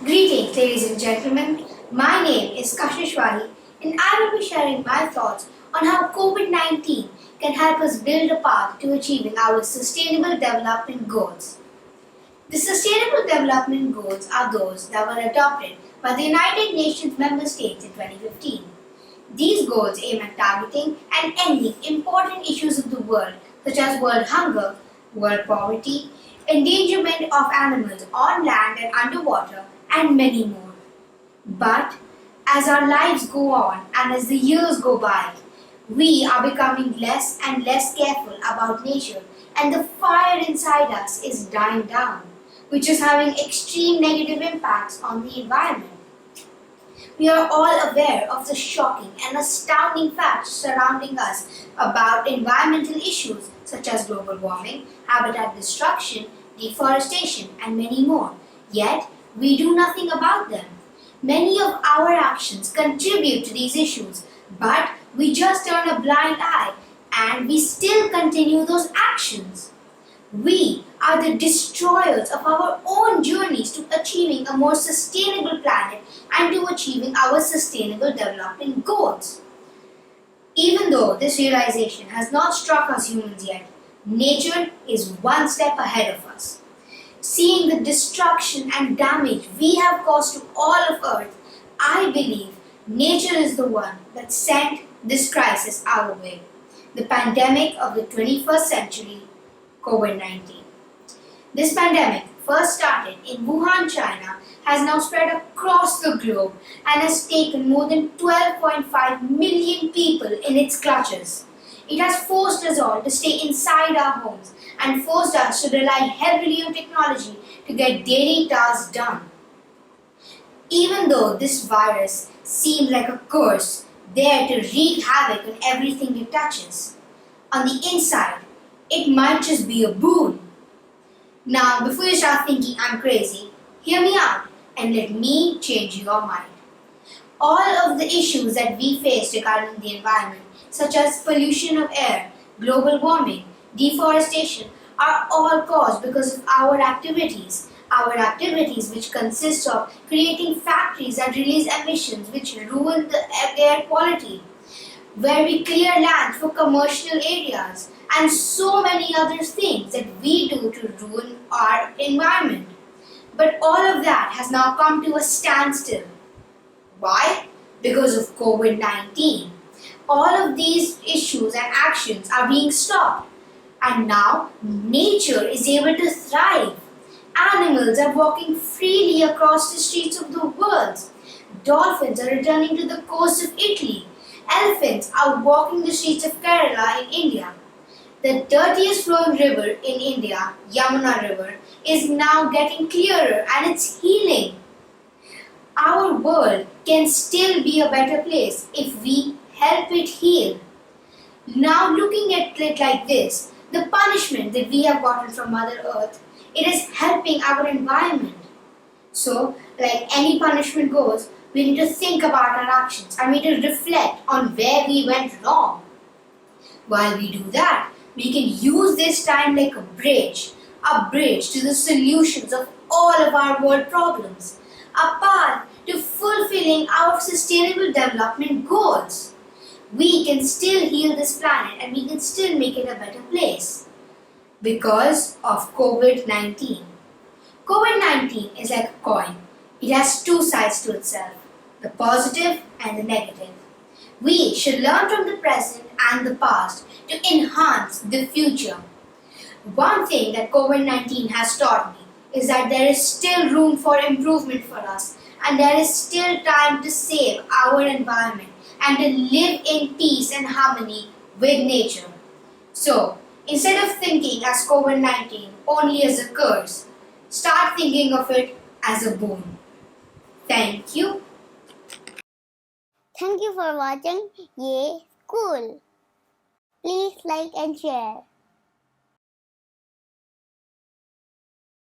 Greetings, ladies and gentlemen. My name is Kashish Wahi, and I will be sharing my thoughts on how COVID-19 can help us build a path to achieving our sustainable development goals. The Sustainable Development Goals are those that were adopted by the United Nations member states in 2015. These goals aim at targeting and ending important issues of the world, such as world hunger, world poverty, endangerment of animals on land and underwater, and many more. But as our lives go on and as the years go by, we are becoming less and less careful about nature, and the fire inside us is dying down, which is having extreme negative impacts on the environment. We are all aware of the shocking and astounding facts surrounding us about environmental issues such as global warming, habitat destruction, deforestation, and many more. Yet, we do nothing about them. Many of our actions contribute to these issues, but we just turn a blind eye and we still continue those actions. We are the destroyers of our own journeys to achieving a more sustainable planet and to achieving our sustainable development goals. Even though this realization has not struck us humans yet, nature is one step ahead of us. Seeing the destruction and damage we have caused to all of Earth, I believe nature is the one that sent this crisis our way. The pandemic of the 21st century, COVID-19. This pandemic first started in Wuhan, China, has now spread across the globe and has taken more than 12.5 million people in its clutches. It has forced us all to stay inside our homes and forced us to rely heavily on technology to get daily tasks done. Even though this virus seems like a curse, there to wreak havoc on everything it touches, on the inside, it might just be a boon. Now, before you start thinking I'm crazy, hear me out and let me change your mind. All of the issues that we face regarding the environment, such as pollution of air, global warming, deforestation, are all caused because of our activities. Our activities which consist of creating factories that release emissions which ruin the air quality, where we clear land for commercial areas, and so many other things that we do to ruin our environment. But all of that has now come to a standstill. Why? Because of COVID-19. All of these issues and actions are being stopped. And now nature is able to thrive. Animals are walking freely across the streets of the world. Dolphins are returning to the coast of Italy. Elephants are walking the streets of Kerala in India. The dirtiest flowing river in India, Yamuna River, is now getting clearer and it's healing. Our world can still be a better place if we help it heal. Now looking at it like this, the punishment that we have gotten from Mother Earth, it is helping our environment. So, like any punishment goes, we need to think about our actions and we need to reflect on where we went wrong. While we do that, we can use this time like a bridge to the solutions of all of our world problems, a path to fulfilling our sustainable development goals. We can still heal this planet and we can still make it a better place because of COVID-19. COVID-19 is like a coin. It has two sides to itself, the positive and the negative. We should learn from the present and the past to enhance the future. One thing that COVID-19 has taught me is that there is still room for improvement for us and there is still time to save our environment and to live in peace and harmony with nature. So, instead of thinking as COVID-19 only as a curse, start thinking of it as a boon. Thank you. Thank you for watching Yayskool. Please like and share.